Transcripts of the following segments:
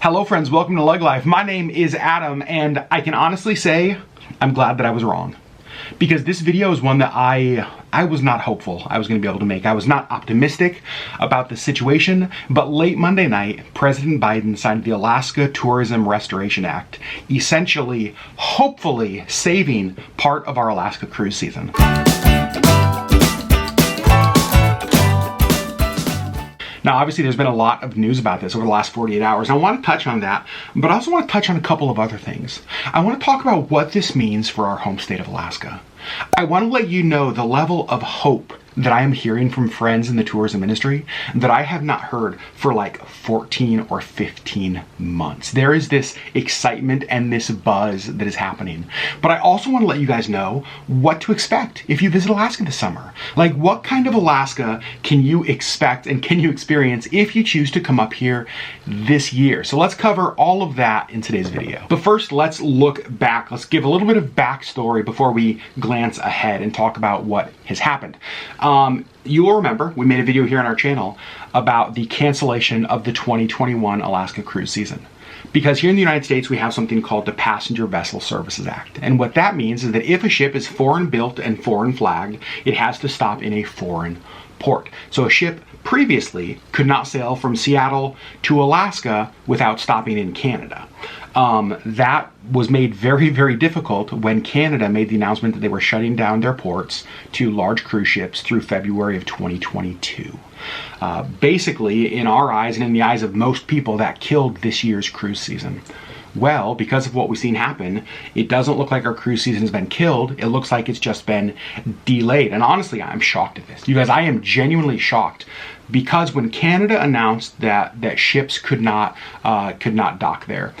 Hello friends, welcome to LeggLife. My name is Adam, and I can honestly say I'm glad that I was wrong. Because this video is one that I was not hopeful I was going to be able to make. I was not optimistic about the situation, but late Monday night, President Biden signed the Alaska Tourism Restoration Act, essentially, hopefully, saving part of our Alaska cruise season. Now, obviously, there's been a lot of news about this over the last 48 hours. I want to touch on that, but I also want to touch on a couple of other things. I want to talk about what this means for our home state of Alaska. I want to let you know the level of hope that I am hearing from friends in the tourism industry that I have not heard for like 14 or 15 months. There is this excitement and this buzz that is happening. But I also want to let you guys know what to expect if you visit Alaska this summer. Like, what kind of Alaska can you expect and can you experience if you choose to come up here this year? So let's cover all of that in today's video. But first, let's look back. Let's give a little bit of backstory before we glance ahead and talk about what has happened. You will remember we made a video here on our channel about the cancellation of the 2021 Alaska cruise season. Because here in the United States, we have something called the Passenger Vessel Services Act. And what that means is that if a ship is foreign built and foreign flagged, it has to stop in a foreign port. So a ship previously could not sail from Seattle to Alaska without stopping in Canada. That was made very, very difficult when Canada made the announcement that they were shutting down their ports to large cruise ships through February of 2022. Basically, in our eyes and in the eyes of most people, that killed this year's cruise season. Well, because of what we've seen happen, it doesn't look like our cruise season has been killed. It looks like it's just been delayed. And honestly, I'm shocked at this. You guys, I am genuinely shocked, because when Canada announced that ships could not dock there,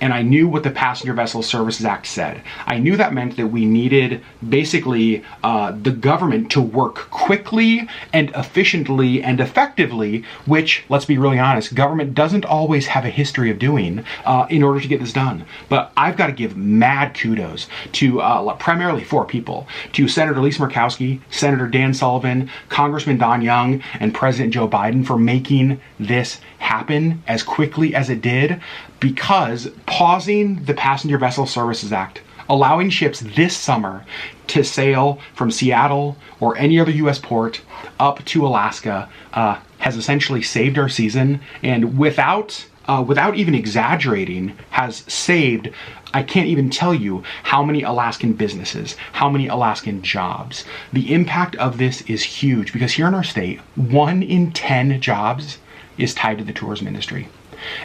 and I knew what the Passenger Vessel Services Act said, I knew that meant that we needed basically the government to work quickly and efficiently and effectively, which, let's be really honest, government doesn't always have a history of doing in order to get this done. But I've got to give mad kudos to primarily four people: to Senator Lisa Murkowski, Senator Dan Sullivan, Congressman Don Young, and President Joe Biden for making this happen as quickly as it did, because pausing the Passenger Vessel Services Act, allowing ships this summer to sail from Seattle or any other U.S. port up to Alaska has essentially saved our season, and without even exaggerating, has saved, I can't even tell you how many Alaskan businesses, how many Alaskan jobs. The impact of this is huge, because here in our state, 1 in 10 jobs is tied to the tourism industry.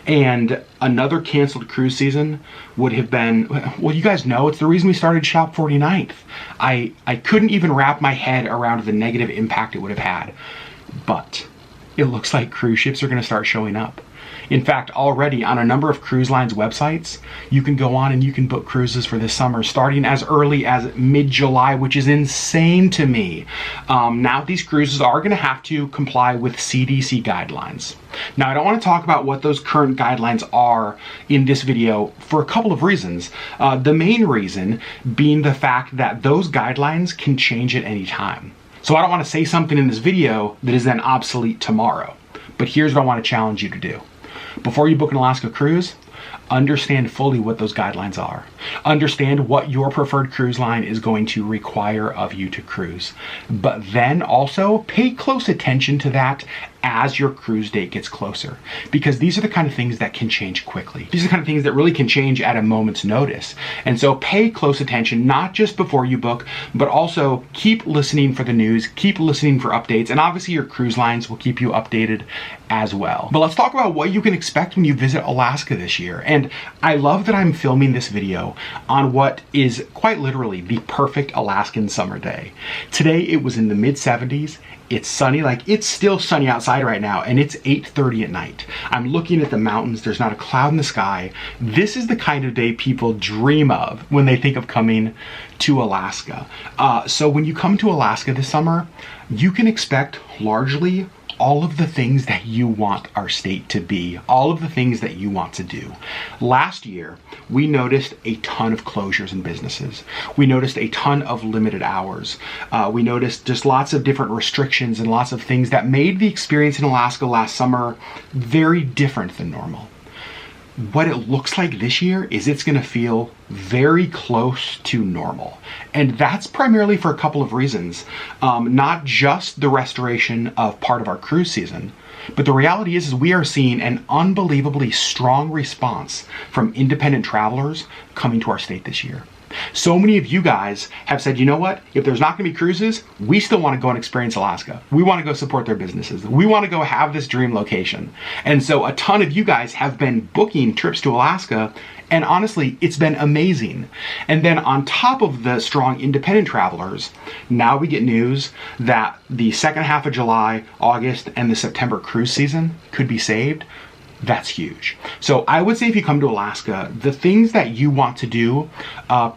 And another canceled cruise season would have been, well, you guys know, it's the reason we started Shop 49th. I couldn't even wrap my head around the negative impact it would have had. But it looks like cruise ships are going to start showing up. In fact, already on a number of cruise lines' websites, you can go on and you can book cruises for this summer, starting as early as mid-July, which is insane to me. Now, these cruises are going to have to comply with CDC guidelines. Now, I don't want to talk about what those current guidelines are in this video for a couple of reasons. The main reason being the fact that those guidelines can change at any time. So I don't want to say something in this video that is then obsolete tomorrow. But here's what I want to challenge you to do. Before you book an Alaska cruise, understand fully what those guidelines are. Understand what your preferred cruise line is going to require of you to cruise. But then also pay close attention to that as your cruise date gets closer, because these are the kind of things that can change quickly. These are the kind of things that really can change at a moment's notice. And so pay close attention, not just before you book, but also keep listening for the news, keep listening for updates, and obviously your cruise lines will keep you updated as well. But let's talk about what you can expect when you visit Alaska this year. And I love that I'm filming this video on what is quite literally the perfect Alaskan summer day. Today it was in the mid-70s. It's sunny, like it's still sunny outside right now, and it's 8:30 at night. I'm looking at the mountains, there's not a cloud in the sky. This is the kind of day people dream of when they think of coming to Alaska. So when you come to Alaska this summer, you can expect largely all of the things that you want our state to be, all of the things that you want to do. Last year, we noticed a ton of closures in businesses. We noticed a ton of limited hours. We noticed just lots of different restrictions and lots of things that made the experience in Alaska last summer very different than normal. what it looks like this year is it's going to feel very close to normal. And that's primarily for a couple of reasons. Not just the restoration of part of our cruise season, but the reality is we are seeing an unbelievably strong response from independent travelers coming to our state this year. So many of you guys have said, you know what, if there's not gonna be cruises, we still wanna go and experience Alaska. We wanna go support their businesses. We wanna go have this dream location. And so a ton of you guys have been booking trips to Alaska, and honestly, it's been amazing. And then on top of the strong independent travelers, now we get news that the second half of July, August, and the September cruise season could be saved. That's huge. So I would say if you come to Alaska, the things that you want to do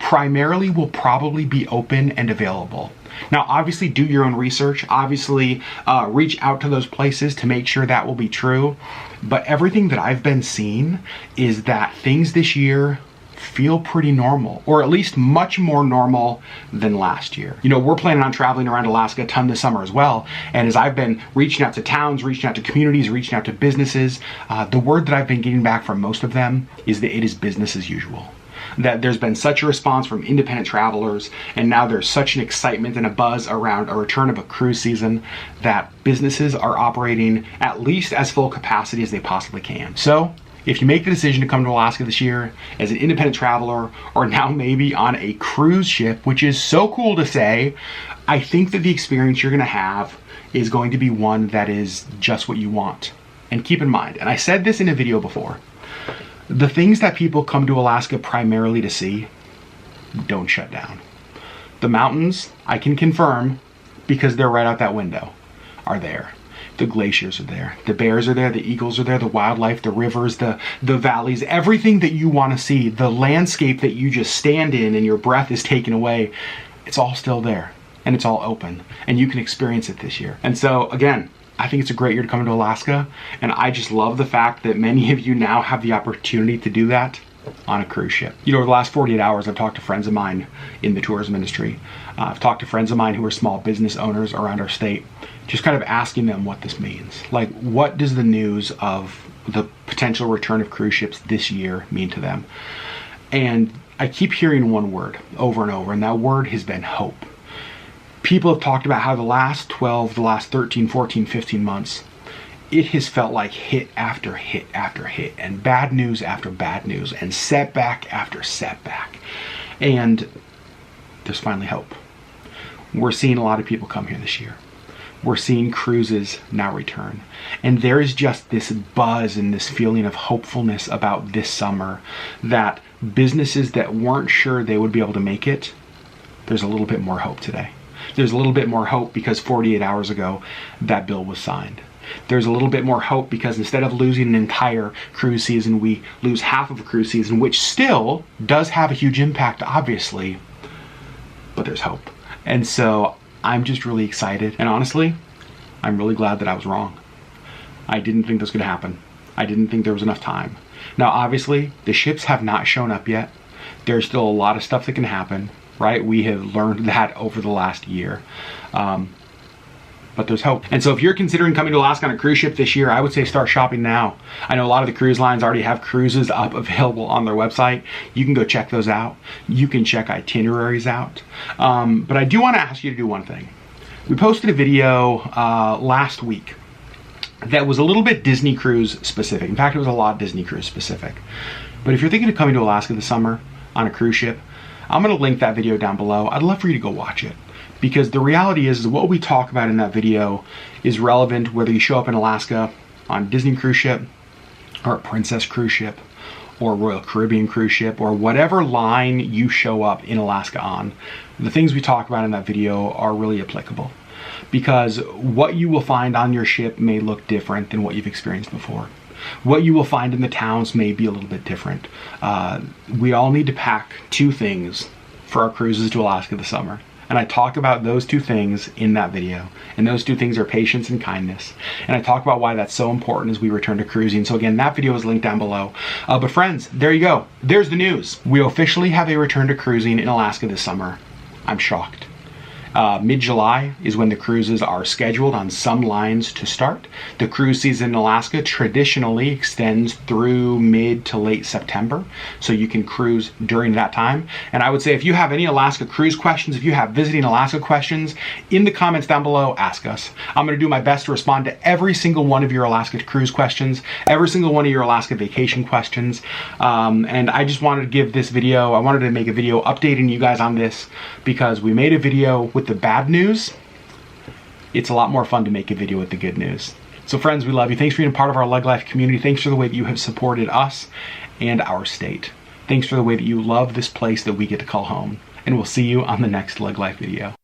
primarily will probably be open and available. Now, obviously do your own research, obviously reach out to those places to make sure that will be true. But everything that I've been seeing is that things this year feel pretty normal, or at least much more normal than last year. You know, we're planning on traveling around Alaska a ton this summer as well. And as I've been reaching out to towns, reaching out to communities, reaching out to businesses, the word that I've been getting back from most of them is that it is business as usual. That there's been such a response from independent travelers, and now there's such an excitement and a buzz around a return of a cruise season that businesses are operating at least as full capacity as they possibly can. So if you make the decision to come to Alaska this year as an independent traveler, or now maybe on a cruise ship, which is so cool to say, I think that the experience you're gonna have is going to be one that is just what you want. And keep in mind, and I said this in a video before, the things that people come to Alaska primarily to see don't shut down. The mountains, I can confirm, because they're right out that window, are there. The glaciers are there, the bears are there, the eagles are there, the wildlife, the rivers, the valleys, everything that you want to see, the landscape that you just stand in and your breath is taken away, it's all still there, and it's all open, and you can experience it this year. And so again, I think it's a great year to come to Alaska, and I just love the fact that many of you now have the opportunity to do that on a cruise ship. You know, over the last 48 hours, I've talked to friends of mine in the tourism industry. I've talked to friends of mine who are small business owners around our state, just kind of asking them what this means. Like, what does the news of the potential return of cruise ships this year mean to them? And I keep hearing one word over and over, and that word has been hope. People have talked about how the last 12, the last 13, 14, 15 months, it has felt like hit after hit after hit, and bad news after bad news, and setback after setback. And there's finally hope. We're seeing a lot of people come here this year. We're seeing cruises now return. And there is just this buzz and this feeling of hopefulness about this summer that businesses that weren't sure they would be able to make it, there's a little bit more hope today. There's a little bit more hope because 48 hours ago, that bill was signed. There's a little bit more hope because instead of losing an entire cruise season, we lose half of a cruise season, which still does have a huge impact, obviously, but there's hope. And so I'm just really excited. And honestly, I'm really glad that I was wrong. I didn't think this could happen. I didn't think there was enough time. Now, obviously, the ships have not shown up yet. There's still a lot of stuff that can happen, right? We have learned that over the last year. But there's hope. And so if you're considering coming to Alaska on a cruise ship this year, I would say start shopping now. I know a lot of the cruise lines already have cruises up available on their website. You can go check those out. You can check itineraries out. But I do want to ask you to do one thing. We posted a video last week that was a little bit Disney cruise specific. In fact, it was a lot Disney cruise specific. But if you're thinking of coming to Alaska this summer on a cruise ship, I'm going to link that video down below. I'd love for you to go watch it. Because the reality is what we talk about in that video is relevant whether you show up in Alaska on a Disney cruise ship or a Princess cruise ship or a Royal Caribbean cruise ship or whatever line you show up in Alaska on. The things we talk about in that video are really applicable because what you will find on your ship may look different than what you've experienced before. What you will find in the towns may be a little bit different. We all need to pack two things for our cruises to Alaska this summer. And I talk about those two things in that video. And those two things are patience and kindness. And I talk about why that's so important as we return to cruising. So again, that video is linked down below. But friends, there you go. There's the news. We officially have a return to cruising in Alaska this summer. I'm shocked. Mid-July is when the cruises are scheduled on some lines to start. The cruise season in Alaska traditionally extends through mid to late September, so you can cruise during that time. And I would say if you have any Alaska cruise questions, if you have visiting Alaska questions, in the comments down below, ask us. I'm going to do my best to respond to every single one of your Alaska cruise questions, every single one of your Alaska vacation questions. And I just wanted to give this video, I wanted to make a video updating you guys on this because we made a video with the bad news. It's a lot more fun to make a video with the good news. So friends, we love you. Thanks for being a part of our LeggLife community. Thanks for the way that you have supported us and our state. Thanks for the way that you love this place that we get to call home. And we'll see you on the next LeggLife video.